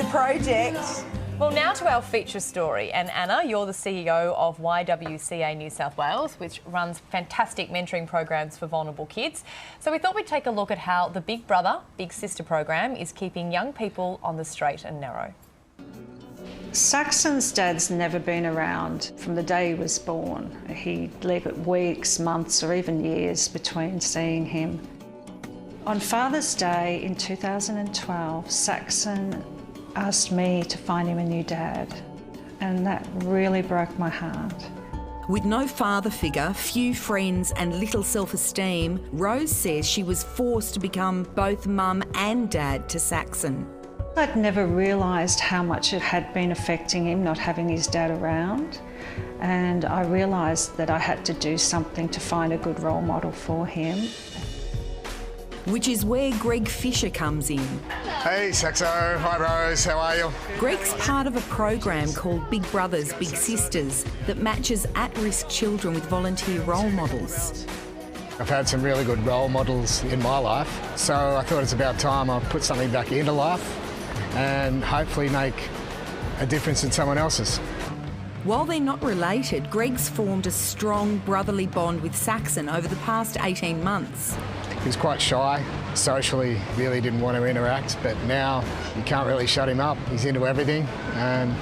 project. Well, now to our feature story. And Anna, you're the CEO of YWCA New South Wales, which runs fantastic mentoring programs for vulnerable kids. So we thought we'd take a look at how the Big Brother, Big Sister program is keeping young people on the straight and narrow. Saxon's dad's never been around from the day he was born. He'd leave it weeks, months or even years between seeing him. On Father's Day in 2012, Saxon asked me to find him a new dad, and that really broke my heart. With no father figure, few friends and little self-esteem, Rose says she was forced to become both mum and dad to Saxon. I'd never realised how much it had been affecting him not having his dad around, and I realised that I had to do something to find a good role model for him. Which is where Greg Fisher comes in. Hey Saxo, hi Rose, how are you? Greg's part of a program called Big Brothers, Big Sisters that matches at-risk children with volunteer role models. I've had some really good role models in my life, so I thought it's about time I put something back into life and hopefully make a difference in someone else's. While they're not related, Greg's formed a strong brotherly bond with Saxon over the past 18 months. He was quite shy, socially really didn't want to interact, but now you can't really shut him up. He's into everything and,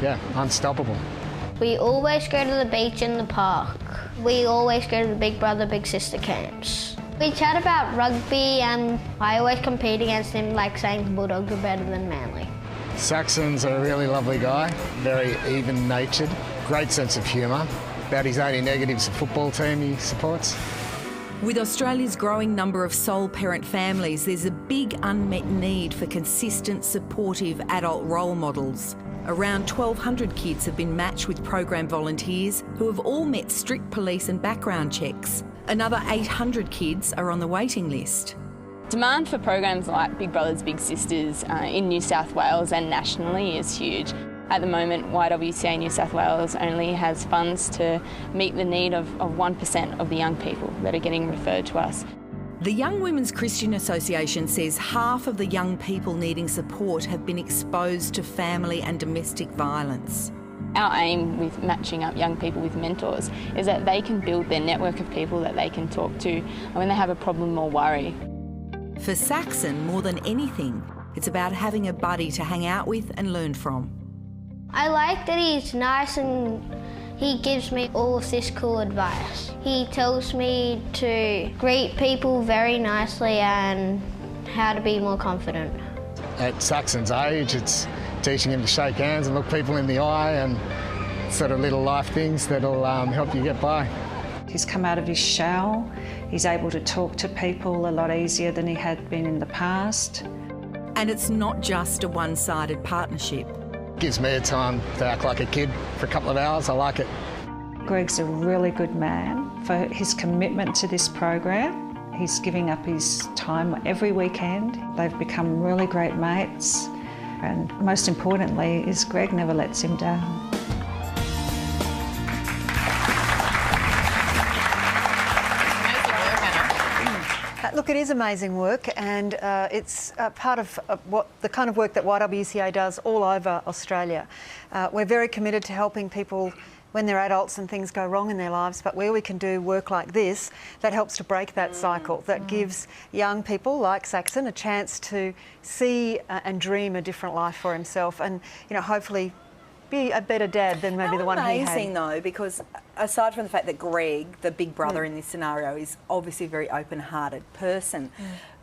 yeah, unstoppable. We always go to the beach and the park. We always go to the Big Brother, Big Sister camps. We chat about rugby and I always compete against him, like saying the Bulldogs are better than Manly. Saxon's a really lovely guy, very even-natured, great sense of humour. About his only negative's the football team he supports. With Australia's growing number of sole parent families, there's a big unmet need for consistent, supportive adult role models. Around 1,200 kids have been matched with program volunteers who have all met strict police and background checks. Another 800 kids are on the waiting list. Demand for programs like Big Brothers Big Sisters in New South Wales and nationally is huge. At the moment, YWCA New South Wales only has funds to meet the need of 1% of the young people that are getting referred to us. The Young Women's Christian Association says half of the young people needing support have been exposed to family and domestic violence. Our aim with matching up young people with mentors is that they can build their network of people that they can talk to when they have a problem or worry. For Saxon, more than anything, it's about having a buddy to hang out with and learn from. I like that he's nice and he gives me all of this cool advice. He tells me to greet people very nicely and how to be more confident. At Saxon's age, it's teaching him to shake hands and look people in the eye and sort of little life things that'll help you get by. He's come out of his shell. He's able to talk to people a lot easier than he had been in the past. And it's not just a one-sided partnership. Gives me a time to act like a kid for a couple of hours. I like it. Greg's a really good man for his commitment to this program. He's giving up his time every weekend. They've become really great mates. And most importantly is Greg never lets him down. Look, it is amazing work, and it's part of the kind of work that YWCA does all over Australia. We're very committed to helping people when they're adults and things go wrong in their lives, but where we can do work like this, that helps to break that cycle, that gives young people like Saxon a chance to see and dream a different life for himself and, you know, hopefully be a better dad than maybe the one he had. Amazing though, because aside from the fact that Greg, the big brother in this scenario, is obviously a very open-hearted person,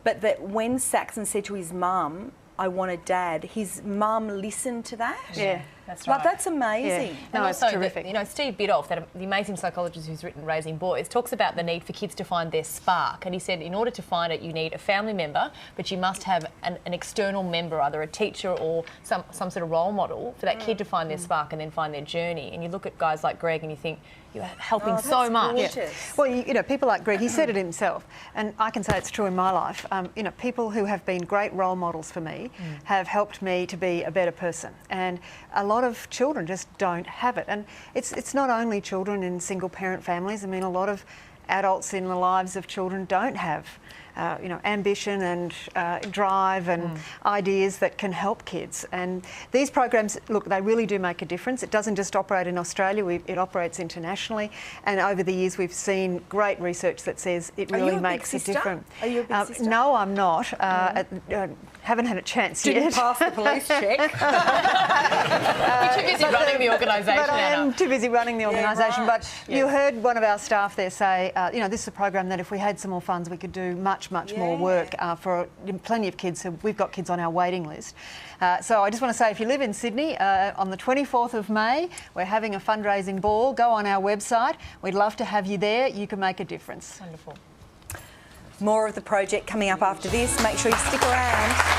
but that when Saxon said to his mum, "I want a dad," his mum listened to that. Yeah, that's right. Like, that's amazing. Yeah. No, it's terrific. Steve Biddulph, the amazing psychologist who's written Raising Boys, talks about the need for kids to find their spark. And he said in order to find it, you need a family member, but you must have an external member, either a teacher or some sort of role model for that kid to find their spark and then find their journey. And you look at guys like Greg and you think, you're helping so much. Yeah. Well, you know, people like Greg, he said it himself, and I can say it's true in my life. You know, people who have been great role models for me have helped me to be a better person. And a lot of children just don't have it. And it's not only children in single parent families. I mean, a lot of adults in the lives of children don't have ambition and drive and ideas that can help kids. And these programs, look, they really do make a difference. It doesn't just operate in Australia, it operates internationally. And over the years, we've seen great research that says it really makes a difference. Are you a big sister? No, I'm not. Haven't had a chance Didn't yet. pass the police check. You're too busy running the organisation, But I am too busy running the organisation. right. But you heard one of our staff there say, this is a program that if we had some more funds, we could do much more work for plenty of kids. So we've got kids on our waiting list. So I just want to say, if you live in Sydney, on the 24th of May, we're having a fundraising ball. Go on our website. We'd love to have you there. You can make a difference. Wonderful. More of the project coming up after this. Make sure you stick around.